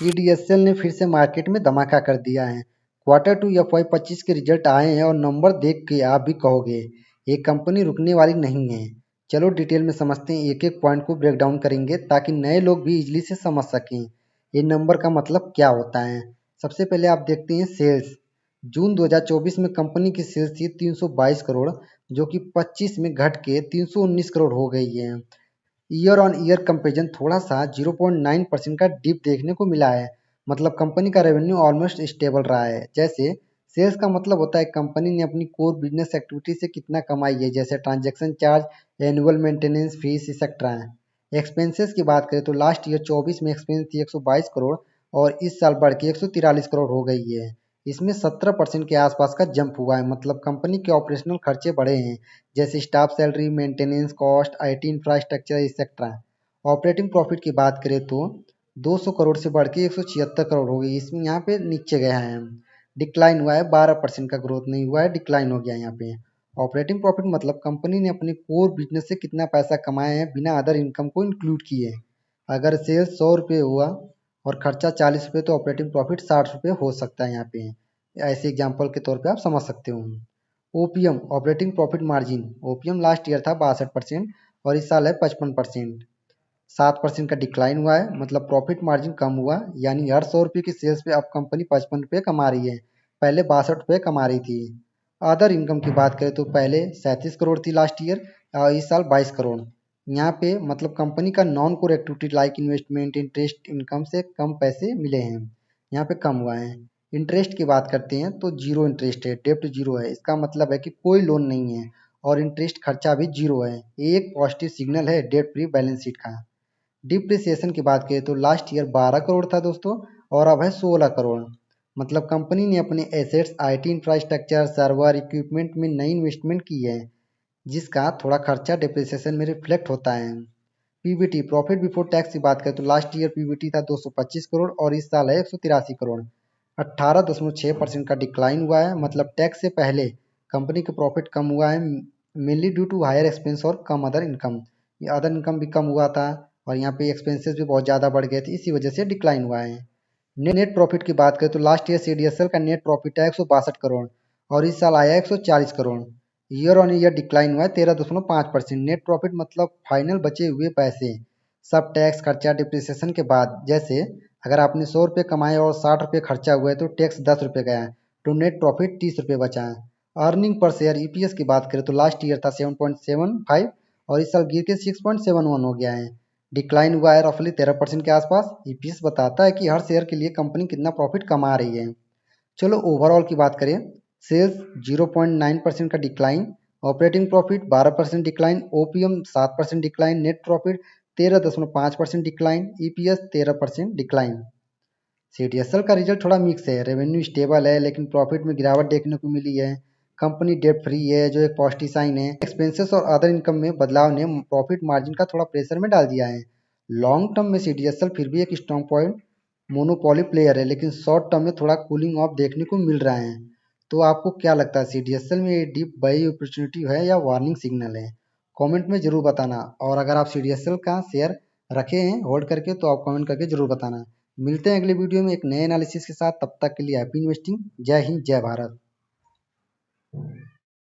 CDSL ने फिर से मार्केट में धमाका कर दिया है। Q2 FY25 के रिजल्ट आए हैं और नंबर देख के आप भी कहोगे ये कंपनी रुकने वाली नहीं है। चलो डिटेल में समझते हैं, एक एक पॉइंट को ब्रेक डाउन करेंगे ताकि नए लोग भी इजीली से समझ सकें ये नंबर का मतलब क्या होता है। सबसे पहले आप देखते हैं सेल्स। जून 2024 में कंपनी की सेल्स थी 322 करोड़, जो कि 25 में घट के 319 करोड़ हो गई है। ईयर ऑन ईयर कंपेरिजन थोड़ा सा 0.9% का डिप देखने को मिला है। मतलब कंपनी का रेवेन्यू ऑलमोस्ट स्टेबल रहा है। जैसे सेल्स का मतलब होता है कंपनी ने अपनी कोर बिजनेस एक्टिविटी से कितना कमाई है, जैसे transaction charge, annual maintenance fees etcetera. Expenses की बात करें तो लास्ट ईयर 24 में एक्सपेंस थी 122 करोड़ और इस साल बढ़ के 143 करोड़ हो गई है। इसमें 17% के आसपास का जंप हुआ है। मतलब कंपनी के ऑपरेशनल खर्चे बढ़े हैं, जैसे staff salary, maintenance cost, IT infrastructure etcetera. Operating profit की बात करें तो 200 करोड़ से बढ़ के 176 करोड़ हो गई। इसमें यहाँ पे नीचे गया है, डिक्लाइन हुआ है, 12% का ग्रोथ नहीं हुआ है, डिक्लाइन हो गया यहाँ पे। ऑपरेटिंग प्रॉफिट मतलब कंपनी ने अपने कोर बिजनेस से कितना पैसा कमाया है बिना अदर इनकम को इंक्लूड किए। अगर सेल्स 100 रुपये हुआ और खर्चा 40 रुपये तो ऑपरेटिंग प्रॉफिट 60 रुपये हो सकता है यहाँ पे। ऐसे एग्जाम्पल के तौर पे आप समझ सकते हो। OPM operating profit margin, OPM last year था 62% और इस साल है 55%। 7% का डिक्लाइन हुआ है। मतलब प्रॉफिट मार्जिन कम हुआ, यानी हर 100 रुपये की सेल्स पे अब कंपनी 55 रुपये कमा रही है, पहले 62 रुपये कमा रही थी। अदर इनकम की बात करें तो पहले 37 करोड़ थी लास्ट ईयर और इस साल 22 करोड़। यहाँ पे मतलब कंपनी का non core activity like investment, interest income से कम पैसे मिले हैं, यहाँ पे कम हुआ है। इंटरेस्ट की बात करते हैं तो जीरो इंटरेस्ट है, डेप्ट जीरो है। इसका मतलब है कि कोई लोन नहीं है और इंटरेस्ट खर्चा भी जीरो है। ये एक पॉजिटिव सिग्नल है डेट फ्री बैलेंस शीट का। डिप्रिसिएशन की बात करें तो लास्ट ईयर 12 करोड़ था दोस्तों और अब है 16 करोड़। मतलब कंपनी ने अपने assets, IT infrastructure, server, equipment में नई इन्वेस्टमेंट की है, जिसका थोड़ा खर्चा डिप्रिसिएशन में रिफ्लेक्ट होता है। पीबीटी प्रॉफिट बिफोर टैक्स की बात करें तो लास्ट ईयर पीबीटी था 225 करोड़ और इस साल है 183 करोड़। 18.6% का डिक्लाइन हुआ है। मतलब टैक्स से पहले कंपनी का प्रॉफिट कम हुआ है, mainly due to higher expense और कम अदर इनकम। ये अदर इनकम भी कम हुआ था और यहाँ पे एक्सपेंसेस भी बहुत ज़्यादा बढ़ गए थे, इसी वजह से डिक्लाइन हुआ है। नेट प्रॉफिट की बात करें तो लास्ट ईयर सीडीएसएल का नेट प्रॉफिट है 162 करोड़ और इस साल आया 140 crore. Year on year decline हुआ है 13.5%। नेट प्रॉफिट मतलब फाइनल बचे हुए पैसे सब टैक्स खर्चा डिप्रिसिएशन के बाद। जैसे अगर आपने 100 रुपये कमाए और 60 रुपये खर्चा हुआ है तो टैक्स 10 रुपये गया है, तो नेट प्रॉफिट 30 रुपये बचा है। अर्निंग पर शेयर ईपीएस की बात करें तो लास्ट ईयर था 7.75 और इस साल गिर के 6.71 हो गया है, डिक्लाइन हुआ है रफली 13% के आसपास। ईपीएस बताता है कि हर शेयर के लिए कंपनी कितना प्रॉफिट कमा रही है। चलो ओवरऑल की बात करें, सेल्स 0.9% का decline, operating profit 12% decline, OPM 7% decline, net profit 13.5% decline, EPS 13% decline. CDSL का रिजल्ट थोड़ा मिक्स है, रेवेन्यू स्टेबल है लेकिन प्रॉफिट में गिरावट देखने को मिली है। कंपनी डेट फ्री है जो एक पॉजिटिव साइन है। एक्सपेंसेस और अदर इनकम में बदलाव ने प्रॉफिट मार्जिन का थोड़ा प्रेशर में डाल दिया है। लॉन्ग टर्म में सीडीएसएल फिर भी एक स्ट्रॉन्ग पॉइंट मोनोपोली प्लेयर है, लेकिन शॉर्ट टर्म में थोड़ा कूलिंग ऑफ देखने को मिल रहा है। तो आपको क्या लगता है, सीडीएसएल में ये डीप बाई अपॉर्चुनिटी है या वार्निंग सिग्नल है? कमेंट में जरूर बताना। और अगर आप सीडीएसएल का शेयर रखे हैं होल्ड करके तो आप कमेंट करके जरूर बताना। मिलते हैं अगले वीडियो में एक नए एनालिसिस के साथ, तब तक के लिए हैप्पी इन्वेस्टिंग। जय हिंद, जय भारत।